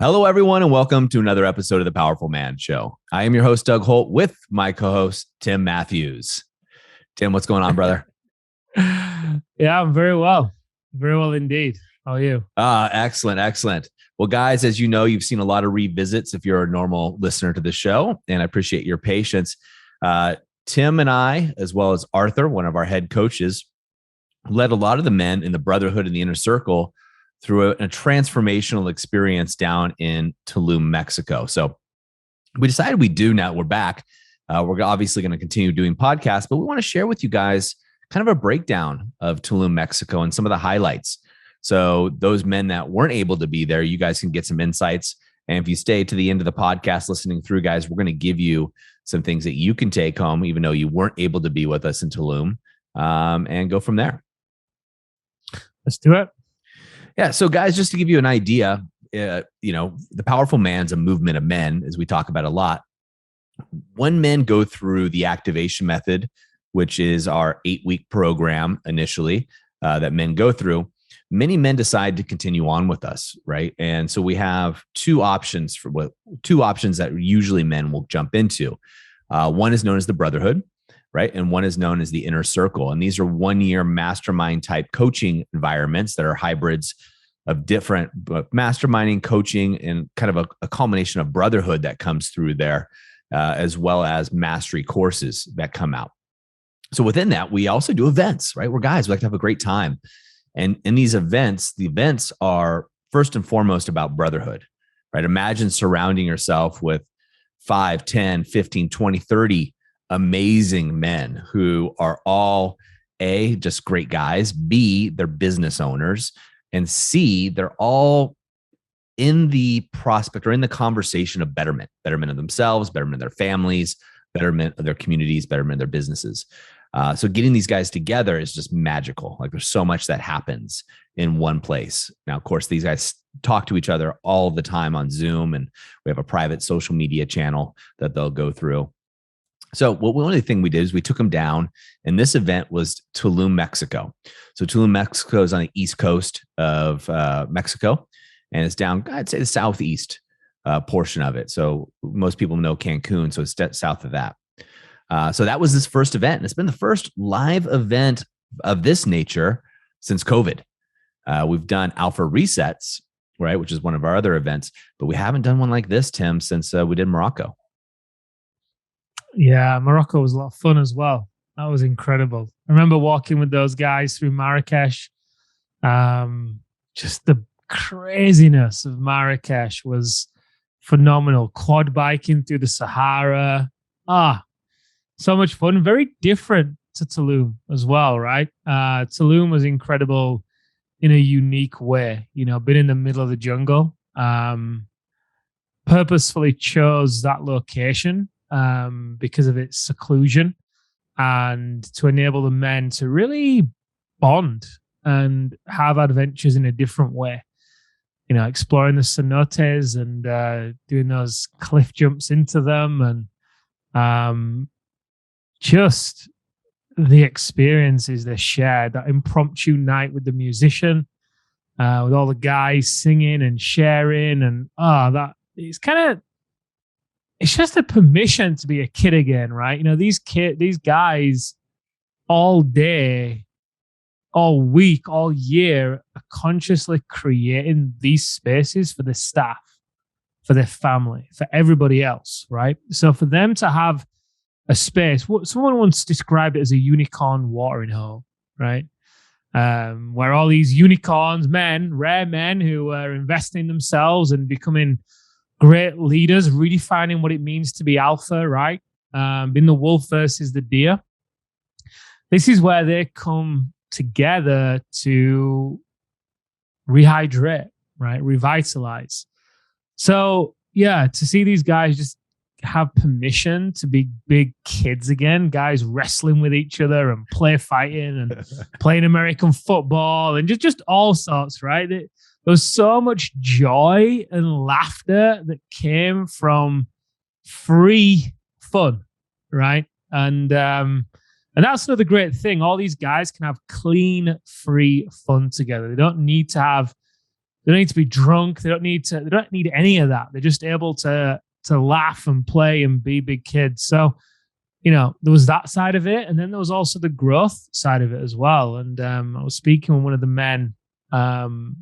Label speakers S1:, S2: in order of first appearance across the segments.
S1: Hello, everyone, and welcome to another episode of the Powerful Man Show. I am your host, Doug Holt, with my co-host, Tim Matthews. Tim, what's going on, brother?
S2: Yeah, I'm very well. Very well indeed. How are you?
S1: Excellent. Well, guys, as you know, you've seen a lot of revisits if you're a normal listener to the show, and I appreciate your patience. Tim and I, as well as Arthur, one of our head coaches, led a lot of the men in the Brotherhood and the Inner Circle through a transformational experience down in Tulum, Mexico. So we decided we do now. We're back. We're obviously going to continue doing podcasts, but we want to share with you guys kind of a breakdown of Tulum, Mexico, and some of the highlights. So those men that weren't able to be there, you guys can get some insights. And if you stay to the end of the podcast listening through, guys, we're going to give you some things that you can take home, even though you weren't able to be with us in Tulum, and go from there.
S2: Let's do it.
S1: Yeah. So, guys, just to give you an idea, the Powerful Man's a movement of men, as we talk about a lot. When men go through the activation method, which is our 8-week program initially that men go through, many men decide to continue on with us, right? And so we have two options that usually men will jump into. One is known as the Brotherhood, right? And one is known as the Inner Circle. And these are 1-year mastermind type coaching environments that are hybrids of different masterminding, coaching, and kind of a culmination of brotherhood that comes through there, as well as mastery courses that come out. So within that, we also do events, right? We're guys, we like to have a great time. And in these events, the events are first and foremost about brotherhood, right? Imagine surrounding yourself with 5, 10, 15, 20, 30 amazing men who are all A, just great guys, B, they're business owners, and C, they're all in the prospect or in the conversation of betterment of themselves, betterment of their families, betterment of their communities, betterment of their businesses. So getting these guys together is just magical. Like there's so much that happens in one place. Now, of course, these guys talk to each other all the time on Zoom, and we have a private social media channel that they'll go through. So one of the things we did is we took them down, and this event was Tulum, Mexico. So Tulum, Mexico is on the east coast of Mexico, and it's down, I'd say, the southeast portion of it. So most people know Cancun, so it's south of that. So that was this first event, and it's been the first live event of this nature since COVID. We've done Alpha Resets, right, which is one of our other events, but we haven't done one like this, Tim, since we did Morocco.
S2: Yeah, Morocco was a lot of fun as well. That was incredible. I remember walking with those guys through Marrakesh. Just the craziness of Marrakesh was phenomenal. Quad biking through the Sahara. So much fun. Very different to Tulum as well, right? Tulum was incredible in a unique way. Been in the middle of the jungle. Purposefully chose that location because of its seclusion and to enable the men to really bond and have adventures in a different way. Exploring the cenotes and doing those cliff jumps into them, and just the experiences they shared, that impromptu night with the musician, with all the guys singing and sharing, and it's just a permission to be a kid again, right? These guys all day, all week, all year are consciously creating these spaces for the staff, for their family, for everybody else, right? So for them to have a space, someone once described it as a unicorn watering hole, right? Where all these unicorns, rare men who are investing in themselves and becoming great leaders, redefining what it means to be alpha, right? Being the wolf versus the deer. This is where they come together to rehydrate, right? Revitalize. So, yeah, to see these guys just have permission to be big kids again, guys wrestling with each other and play fighting and playing American football and just all sorts, right? There was so much joy and laughter that came from free fun, right? And that's another great thing. All these guys can have clean, free fun together. They don't need to have They don't need to be drunk. They don't need any of that. They're just able to laugh and play and be big kids. So, there was that side of it. And then there was also the growth side of it as well. And I was speaking with one of the men,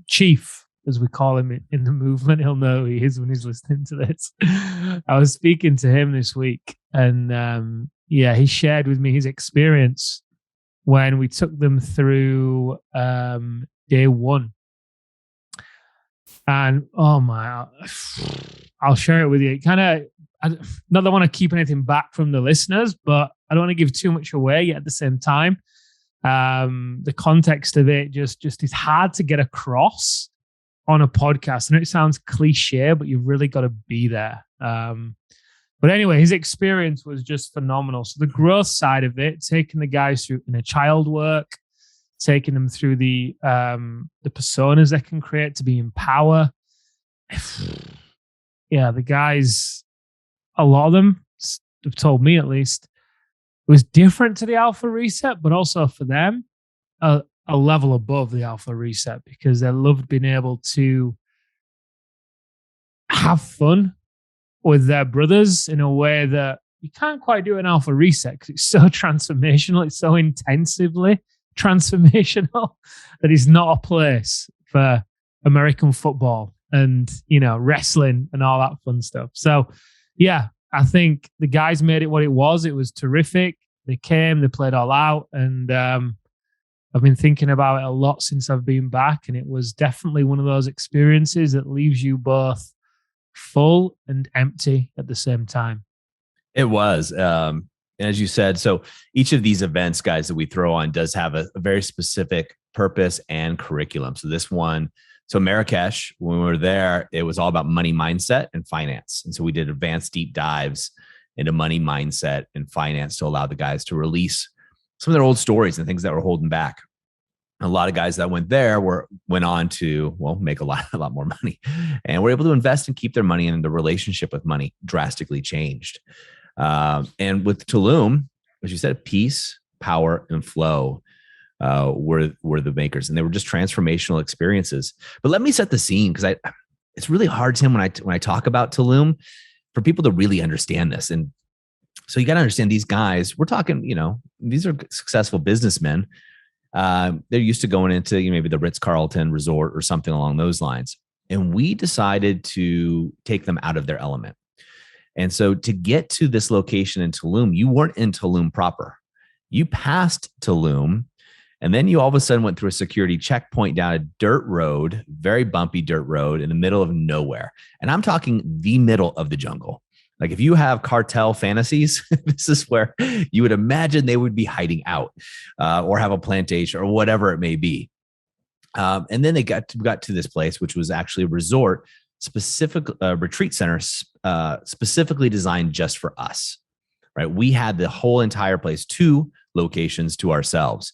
S2: Chief, as we call him in the movement. He'll know who he is when he's listening to this. I was speaking to him this week, and he shared with me his experience when we took them through day one. And oh my, I'll share it with you. Not that I want to keep anything back from the listeners, but I don't want to give too much away yet at the same time. The context of it just is hard to get across on a podcast. And it sounds cliche, but you've really got to be there. But anyway, his experience was just phenomenal. So the growth side of it, taking the guys through inner child work, taking them through the personas they can create to be in power. Yeah, the guys, a lot of them have told me at least, it was different to the Alpha Reset, but also for them, a level above the Alpha Reset, because they loved being able to have fun with their brothers in a way that you can't quite do an Alpha Reset, because it's so transformational, it's so intensively transformational that it's not a place for American football and wrestling and all that fun stuff. So yeah, I think the guys made it what it was. It was terrific. They came, they played all out, and I've been thinking about it a lot since I've been back, and it was definitely one of those experiences that leaves you both full and empty at the same time.
S1: It was. As you said, so each of these events, guys, that we throw on does have a very specific purpose and curriculum. So this one, so Marrakesh, when we were there, it was all about money mindset and finance. And so we did advanced deep dives into money mindset and finance to allow the guys to release some of their old stories and things that were holding back. A lot of guys that went there went on to, make a lot more money, and were able to invest and keep their money, and the relationship with money drastically changed. And with Tulum, as you said, peace, power, and flow were the makers, and they were just transformational experiences. But let me set the scene, because it's really hard, Tim, when I talk about Tulum, for people to really understand this. And so you got to understand, these guys, we're talking, these are successful businessmen. They're used to going into maybe the Ritz-Carlton resort or something along those lines. And we decided to take them out of their element. And so to get to this location in Tulum, you weren't in Tulum proper. You passed Tulum, and then you all of a sudden went through a security checkpoint down a dirt road, very bumpy dirt road in the middle of nowhere. And I'm talking the middle of the jungle. Like, if you have cartel fantasies, this is where you would imagine they would be hiding out, or have a plantation or whatever it may be. And then they got to this place, which was actually a resort, specific retreat center, specifically designed just for us, right? We had the whole entire place, 2 locations to ourselves.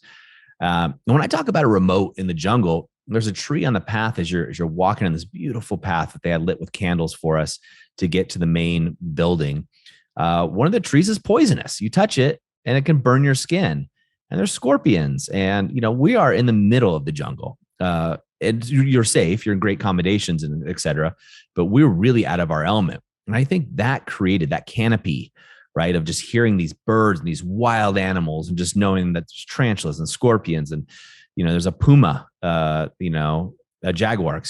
S1: And when I talk about a remote in the jungle, there's a tree on the path as you're walking on this beautiful path that they had lit with candles for us to get to the main building. One of the trees is poisonous. You touch it and it can burn your skin. And there's scorpions. And, we are in the middle of the jungle. And you're safe. You're in great accommodations and et cetera. But we're really out of our element. And I think that created that canopy, right, of just hearing these birds and these wild animals, and just knowing that there's tarantulas and scorpions, and there's a puma, a jaguar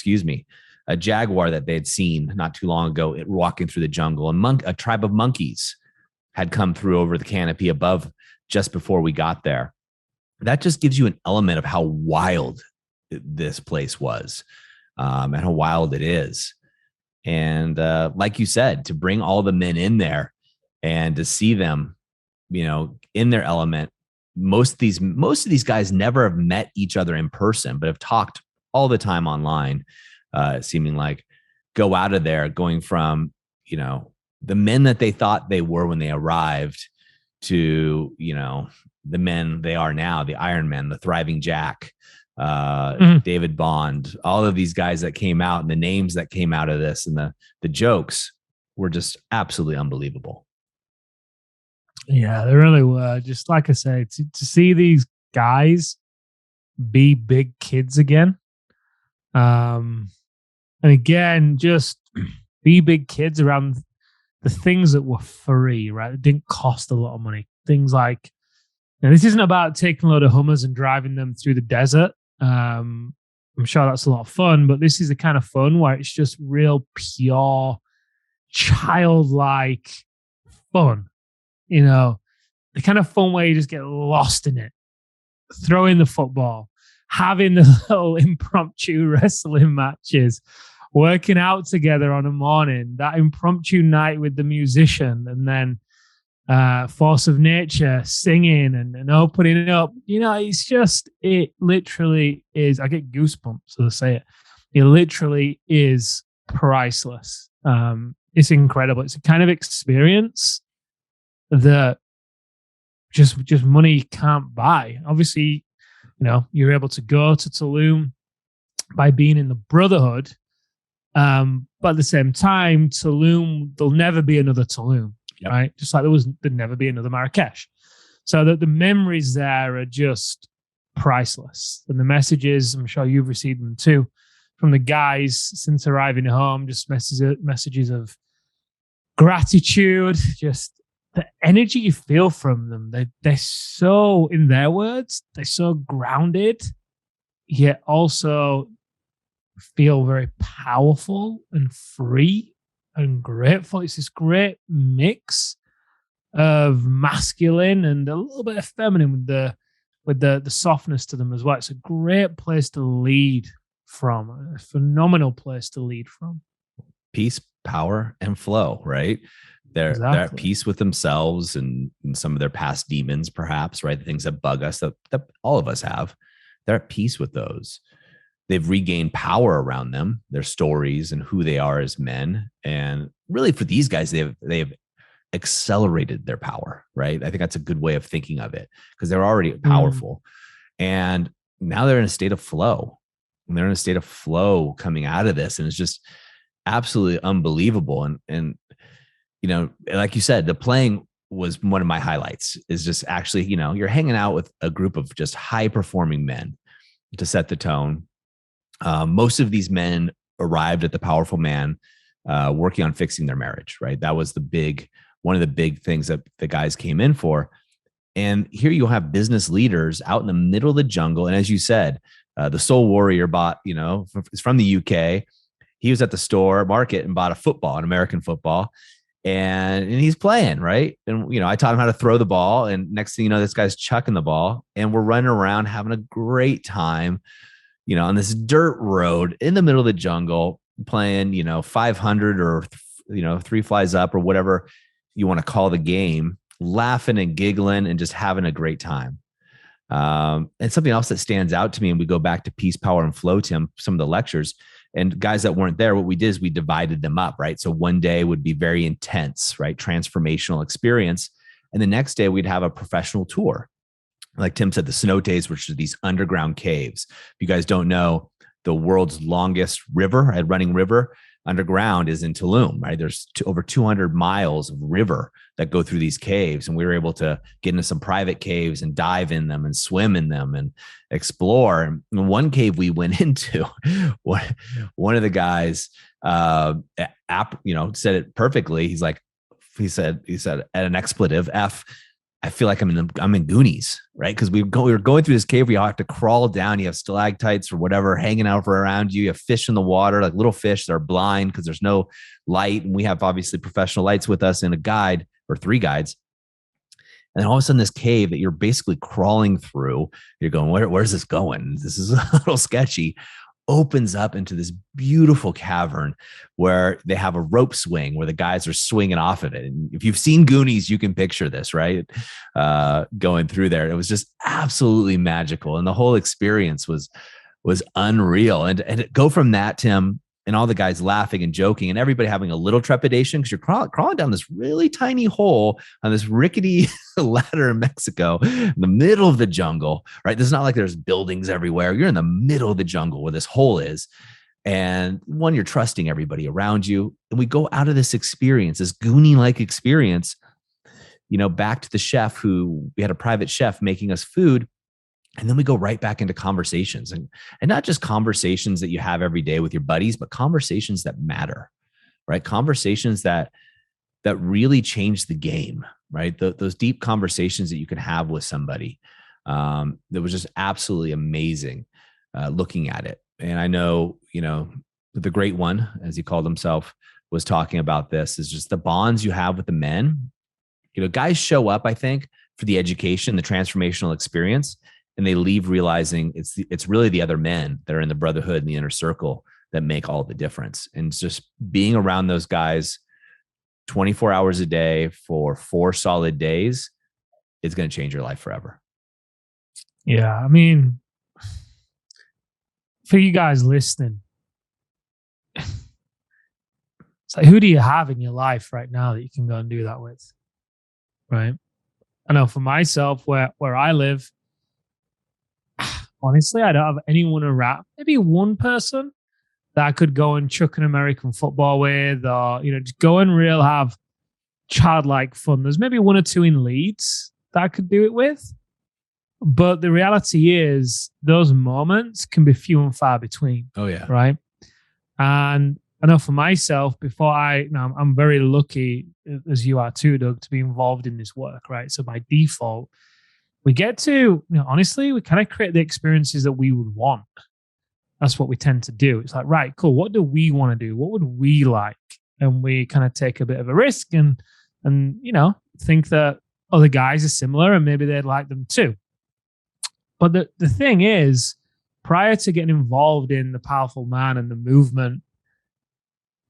S1: that they had seen not too long ago walking through the jungle. And a tribe of monkeys had come through over the canopy above just before we got there. That just gives you an element of how wild this place was, and how wild it is. And like you said, to bring all the men in there and to see them, in their element. Most of these guys never have met each other in person, but have talked all the time online, seeming like, go out of there, going from, the men that they thought they were when they arrived to, the men they are now, the Iron Man, the Thriving Jack, David Bond, all of these guys that came out, and the names that came out of this, and the jokes were just absolutely unbelievable.
S2: Yeah, they really were. Just like I say, to see these guys be big kids again, And again, just be big kids around the things that were free, right? It didn't cost a lot of money. Things like, this isn't about taking a load of Hummers and driving them through the desert. I'm sure that's a lot of fun, but this is the kind of fun where it's just real pure, childlike fun. The kind of fun where you just get lost in it. Throwing the football, having the little impromptu wrestling matches, working out together on a morning, that impromptu night with the musician, and then Force of Nature singing and opening it up. It literally is. I get goosebumps as I say it. It literally is priceless. It's incredible. It's a kind of experience that just money can't buy. Obviously, you're able to go to Tulum by being in the Brotherhood. But at the same time, Tulum, there'll never be another Tulum, right? Just like there'd never be another Marrakesh. So the memories there are just priceless. And the messages, I'm sure you've received them too, from the guys since arriving home, just messages of gratitude, just the energy you feel from them. They're so, in their words, they're so grounded, yet also feel very powerful and free and grateful. It's this great mix of masculine and a little bit of feminine with the softness to them as well. It's a great place to lead from, a phenomenal place to lead from.
S1: Peace, power, and flow, right? They're at peace with themselves and some of their past demons, perhaps, right? The things that bug us that all of us have. They're at peace with those. They've regained power around them, their stories and who they are as men. And really for these guys, they've accelerated their power, right? I think that's a good way of thinking of it because they're already powerful. And now they're in a state of flow. And they're in a state of flow coming out of this. And it's just absolutely unbelievable. And like you said, the playing was one of my highlights. Is just actually, you're hanging out with a group of just high performing men to set the tone. Most of these men arrived at the Powerful Man working on fixing their marriage, right? That was one of the big things that the guys came in for. And here you'll have business leaders out in the middle of the jungle. And as you said, the Soul Warrior is from the UK. He was at the store market and bought an American football. And he's playing, right? And, I taught him how to throw the ball. And next thing you know, this guy's chucking the ball and we're running around having a great time, on this dirt road in the middle of the jungle playing, 500 or, 3 flies up or whatever you want to call the game, laughing and giggling and just having a great time. And something else that stands out to me, and we go back to peace, power, and flow, Tim, some of the lectures. And guys that weren't there, what we did is we divided them up, right? So one day would be very intense, right? Transformational experience. And the next day we'd have a professional tour. Like Tim said, the cenotes, which are these underground caves. If you guys don't know, the world's longest river, a running river underground, is in Tulum, right? There's over 200 miles of river that go through these caves. And we were able to get into some private caves and dive in them and swim in them and explore. And one cave we went into, one of the guys, said it perfectly. He said at an expletive, F, I feel like I'm in Goonies, right? Because we were going through this cave where you have to crawl down. You have stalactites or whatever hanging out around you. You have fish in the water, like little fish that are blind because there's no light. And we have obviously professional lights with us and a guide or 3 guides. And then all of a sudden, this cave that you're basically crawling through, you're going, where's this going? This is a little sketchy. Opens up into this beautiful cavern where they have a rope swing where the guys are swinging off of it. And if you've seen Goonies, you can picture this, right? Going through there. It was just absolutely magical. And the whole experience was unreal. And go from that, Tim, and all the guys laughing and joking and everybody having a little trepidation because you're crawling down this really tiny hole on this rickety ladder in Mexico in the middle of the jungle, right? This is not like there's buildings everywhere. You're in the middle of the jungle where this hole is. And one, you're trusting everybody around you. And we go out of this experience, this Goonie-like experience, back to the chef we had a private chef making us food. And then we go right back into conversations, and not just conversations that you have every day with your buddies, but conversations that matter, right? Conversations that really change the game, right? Those deep conversations that you can have with somebody. That was just absolutely amazing looking at it. And I know, the great one, as he called himself, was talking about this, is just the bonds you have with the men. Guys show up, I think, for the education, the transformational experience, and they leave realizing it's really the other men that are in the brotherhood and the inner circle that make all the difference. And it's just being around those guys 24 hours a day for 4 solid days is going to change your life forever.
S2: Yeah. I mean, for you guys listening, it's like, who do you have in your life right now that you can go and do that with? Right. I know for myself, where I live, honestly, I don't have anyone around. Maybe one person that I could go and chuck an American football with, or just go and real have childlike fun. There's maybe 1 or 2 in Leeds that I could do it with, but the reality is those moments can be few and far between.
S1: Oh yeah,
S2: right. And I know for myself, I'm very lucky, as you are too, Doug, to be involved in this work, right? So by default, we get to, honestly, we kind of create the experiences that we would want. That's what we tend to do. It's like, right, cool. What do we want to do? What would we like? And we kind of take a bit of a risk and think that other guys are similar and maybe they'd like them too. But the thing is, prior to getting involved in the Powerful Man and the movement,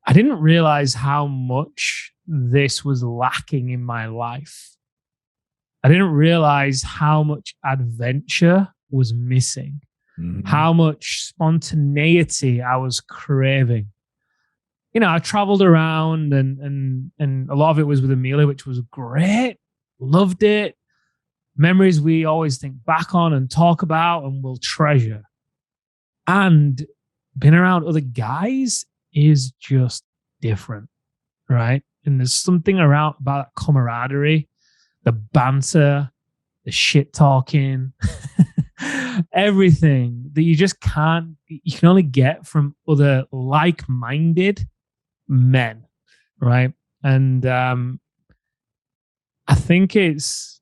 S2: I didn't realize how much this was lacking in my life. I didn't realize how much adventure was missing, how much spontaneity I was craving. I traveled around and a lot of it was with Amelia, which was great. Loved it. Memories we always think back on and talk about and will treasure. And being around other guys is just different, right? And there's something around about that camaraderie, the banter, the shit talking, everything that you can only get from other like-minded men, right? And I think it's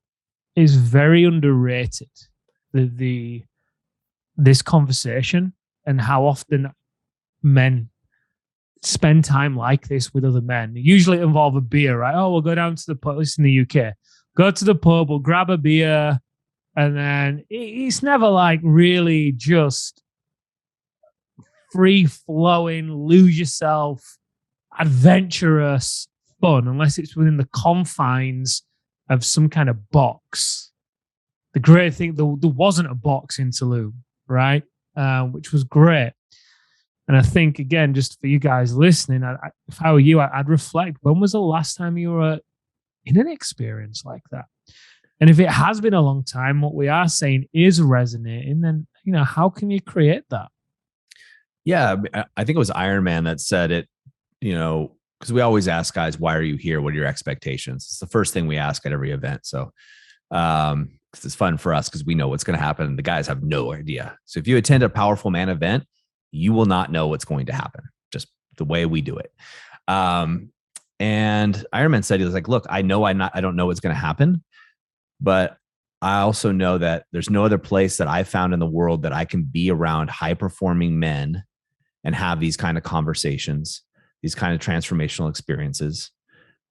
S2: very underrated, this conversation and how often men spend time like this with other men. Usually involve a beer, right? Oh, we'll go down to the pub. At least in the UK, go to the pub, we'll grab a beer, and then it's never like really just free flowing, lose yourself, adventurous fun, unless it's within the confines of some kind of box. The great thing, there wasn't a box in Tulum, right? Which was great. And I think, again, just for you guys listening, if I were you, I'd reflect, when was the last time you were in an experience like that? And if it has been a long time, what we are saying is resonating, then, how can you create that?
S1: Yeah, I think it was Iron Man that said it, because we always ask guys, why are you here? What are your expectations? It's the first thing we ask at every event. So, because it's fun for us because we know what's going to happen. And the guys have no idea. So if you attend a Powerful Man event, you will not know what's going to happen, just the way we do it. And Iron Man said, he was like, look, I don't know what's going to happen, but I also know that there's no other place that I've found in the world that I can be around high performing men and have these kind of conversations, these kind of transformational experiences.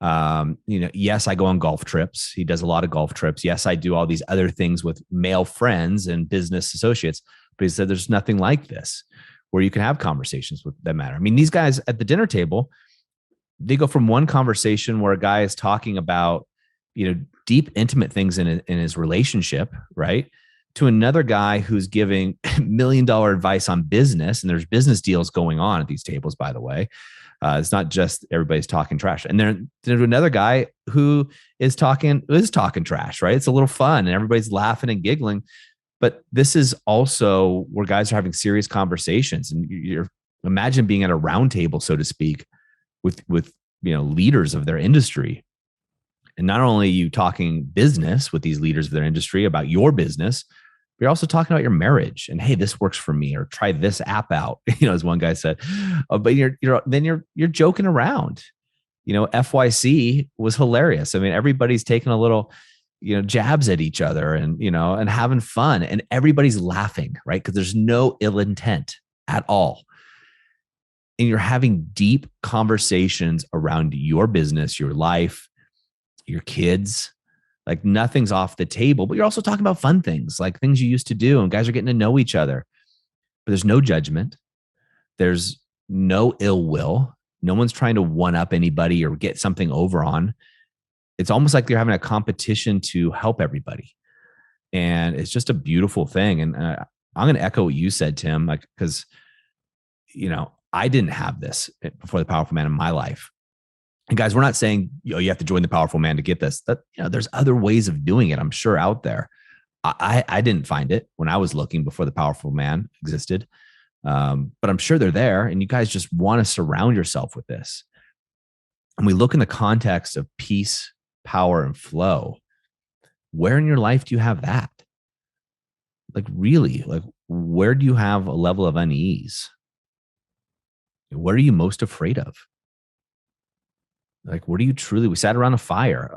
S1: Yes, I go on golf trips. He does a lot of golf trips. Yes, I do all these other things with male friends and business associates, but he said, there's nothing like this where you can have conversations that matter. I mean, these guys at the dinner table, they go from one conversation where a guy is talking about, deep, intimate things in his relationship, right? To another guy who's giving $1 million advice on business. And there's business deals going on at these tables, by the way. It's not just everybody's talking trash. And then to another guy who is talking trash, right? It's a little fun and everybody's laughing and giggling. But this is also where guys are having serious conversations. And imagine being at a round table, so to speak, with leaders of their industry. And not only are you talking business with these leaders of their industry about your business, But you're also talking about your marriage and, hey, this works for me, or try this app out. As one guy said. But you're joking around. FYC was hilarious. I mean, everybody's taking a little, jabs at each other, and having fun, and everybody's laughing, right? Because there's no ill intent at all. And you're having deep conversations around your business, your life, your kids. Like, nothing's off the table, but you're also talking about fun things, like things you used to do, and guys are getting to know each other. But there's no judgment. There's no ill will. No one's trying to one up anybody or get something over on. It's almost like you're having a competition to help everybody. And it's just a beautiful thing. And I'm going to echo what you said, Tim, like, because, I didn't have this before the Powerful Man in my life. And guys, we're not saying, you have to join the Powerful Man to get this. That, there's other ways of doing it, I'm sure, out there. I didn't find it when I was looking before the Powerful Man existed. But I'm sure they're there, and you guys just want to surround yourself with this. And we look in the context of peace, power, and flow. Where in your life do you have that? Like, really, like, where do you have a level of unease? What are you most afraid of? Like, what are you truly? We sat around a fire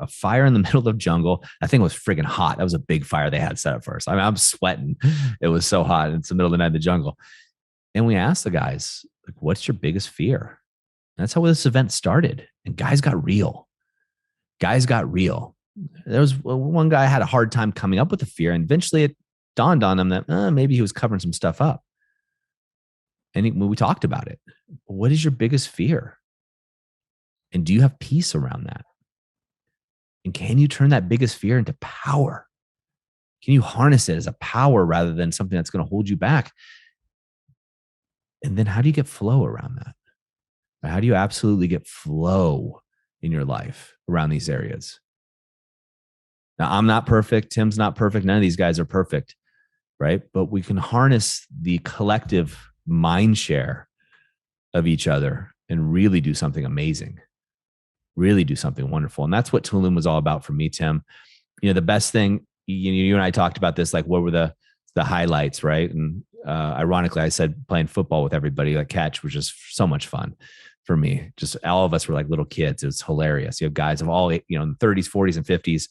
S1: in the middle of the jungle. That thing was friggin' hot. That was a big fire they had set up first. I mean, I'm sweating. It was so hot. It's the middle of the night in the jungle. And we asked the guys, like, what's your biggest fear? And that's how this event started. And guys got real. There was one guy had a hard time coming up with the fear. And eventually it dawned on him that maybe he was covering some stuff up. And we talked about it. What is your biggest fear? And do you have peace around that? And can you turn that biggest fear into power? Can you harness it as a power rather than something that's going to hold you back? And then how do you get flow around that? How do you absolutely get flow in your life around these areas? Now, I'm not perfect. Tim's not perfect. None of these guys are perfect, right? But we can harness the collective mind share of each other and really do something amazing, really do something wonderful. And that's what Tulum was all about for me, Tim. The best thing, you and I talked about this, like, what were the highlights, right? And ironically, I said playing football with everybody, like catch, was just so much fun for me. Just all of us were like little kids. It was hilarious. You have guys of all, in the 30s, 40s, and 50s.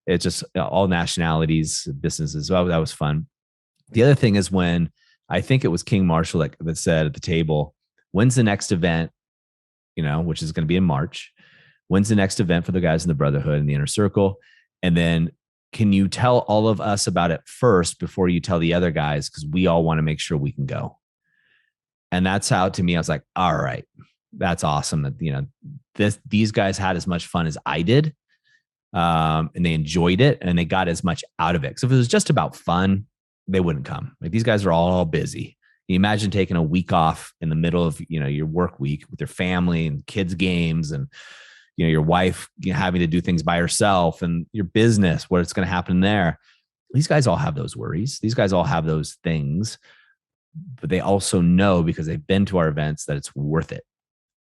S1: It's just all nationalities, businesses. So that was fun. The other thing is when I think it was King Marshall that said at the table, when's the next event, which is going to be in March. When's the next event for the guys in the Brotherhood and the Inner Circle? And then can you tell all of us about it first before you tell the other guys? Because we all want to make sure we can go. And that's how, to me, I was like, all right, that's awesome that, these guys had as much fun as I did. And they enjoyed it and they got as much out of it. So if it was just about fun, they wouldn't come. Like, these guys are all busy. You imagine taking a week off in the middle of, your work week with your family and kids' games, and, your wife having to do things by herself, and your business, what's going to happen there. These guys all have those worries. These guys all have those things, but they also know, because they've been to our events, that it's worth it.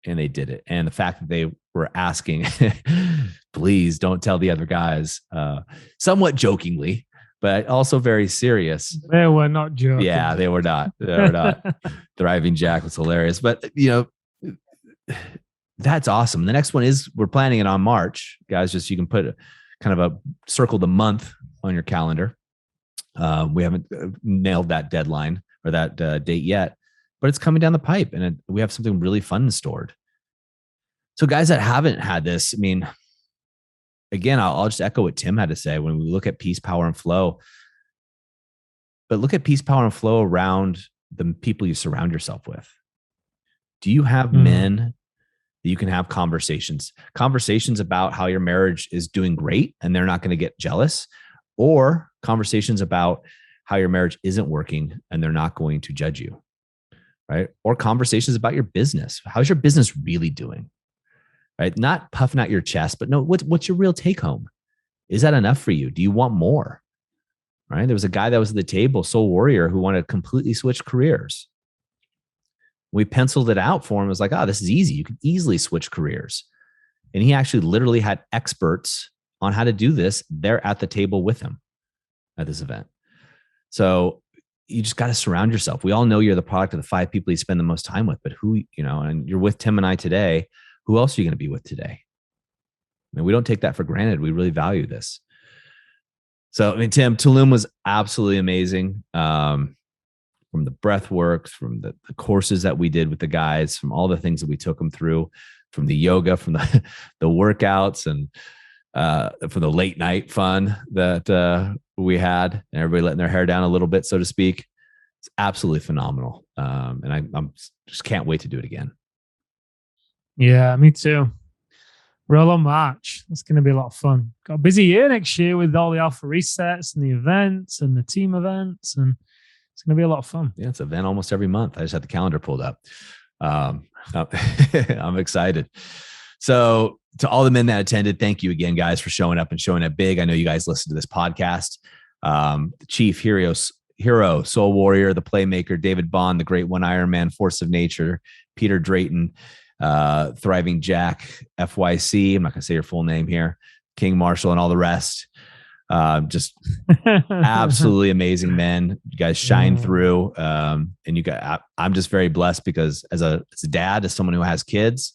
S1: And they did it. And the fact that they were asking, please don't tell the other guys, somewhat jokingly, but also very serious.
S2: They were not joking.
S1: Yeah, they were not. Thriving Jack was hilarious. But, that's awesome. The next one is, we're planning it on March, guys. Just, you can put kind of a circle the month on your calendar. We haven't nailed that deadline or that date yet, but it's coming down the pipe, and we have something really fun stored. So guys that haven't had this, I mean, again, I'll just echo what Tim had to say when we look at peace, power, and flow. But look at peace, power, and flow around the people you surround yourself with. Do you have men that you can have conversations about how your marriage is doing great and they're not going to get jealous, or conversations about how your marriage isn't working and they're not going to judge you, right? Or conversations about your business. How's your business really doing, right? Not puffing out your chest, but no, what's your real take home? Is that enough for you? Do you want more, right? There was a guy that was at the table, Soul Warrior, who wanted to completely switch careers. We penciled it out for him. It was like, this is easy. You can easily switch careers. And he actually literally had experts on how to do this there at the table with him at this event. So you just got to surround yourself. We all know you're the product of the 5 people you spend the most time with, but who, and you're with Tim and I today. Who else are you going to be with today? I mean, we don't take that for granted. We really value this. So, I mean, Tim, Tulum was absolutely amazing. From the breath work, from the courses that we did with the guys, from all the things that we took them through, from the yoga, from the workouts, and from the late night fun that we had, and everybody letting their hair down a little bit, so to speak. It's absolutely phenomenal. And I'm just can't wait to do it again.
S2: Yeah, me too. We're all on March. That's going to be a lot of fun. Got a busy year next year with all the alpha resets and the events and the team events, and it's going to be a lot of fun.
S1: Yeah, it's an event almost every month. I just had the calendar pulled up. I'm excited. So to all the men that attended, thank you again, guys, for showing up and showing up big. I know you guys listen to this podcast. The Chief, Hero, Soul Warrior, the Playmaker, David Bond, the Great One Iron Man, Force of Nature, Peter Drayton, Thriving Jack, FYC. I'm not going to say your full name here. King Marshall and all the rest. Just absolutely amazing men. You guys shine through. And I'm just very blessed because as a dad, as someone who has kids,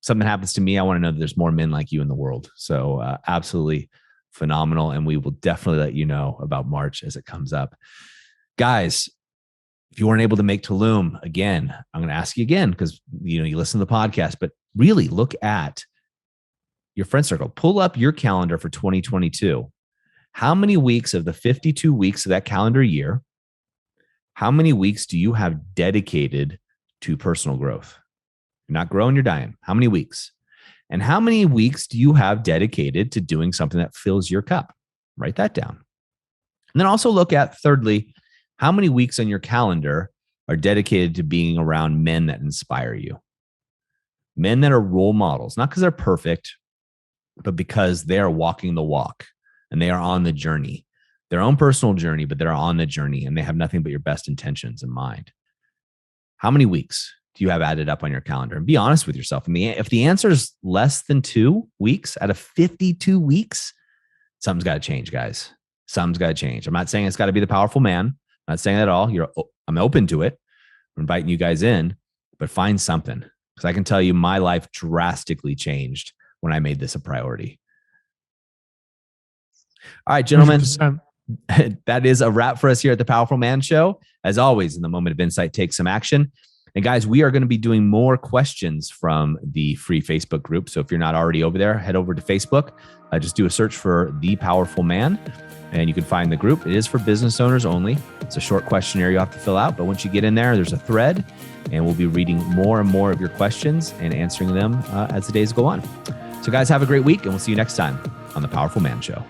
S1: something happens to me, I want to know that there's more men like you in the world. So absolutely phenomenal. And we will definitely let you know about March as it comes up. Guys, if you weren't able to make Tulum, again, I'm going to ask you again, because you listen to the podcast, but really look at your friend circle. Pull up your calendar for 2022. How many weeks of the 52 weeks of that calendar year, how many weeks do you have dedicated to personal growth? You're not growing, you're dying. How many weeks? And how many weeks do you have dedicated to doing something that fills your cup? Write that down. And then also look at, thirdly, how many weeks on your calendar are dedicated to being around men that inspire you? Men that are role models, not because they're perfect, but because they are walking the walk and they are on the journey, their own personal journey, but they're on the journey and they have nothing but your best intentions in mind. How many weeks do you have added up on your calendar? And be honest with yourself. And if the answer is less than 2 weeks out of 52 weeks, something's got to change, guys. Something's got to change. I'm not saying it's got to be the powerful man. I'm not saying that at all. I'm open to it. I'm inviting you guys in, but find something. Because I can tell you my life drastically changed when I made this a priority. All right, gentlemen, 100%. That is a wrap for us here at the Powerful Man Show. As always, in the moment of insight, take some action. And guys, we are going to be doing more questions from the free Facebook group. So if you're not already over there, head over to Facebook. Just do a search for The Powerful Man, and you can find the group. It is for business owners only. It's a short questionnaire you have to fill out. But once you get in there, there's a thread, and we'll be reading more and more of your questions and answering them as the days go on. So guys, have a great week, and we'll see you next time on The Powerful Man Show.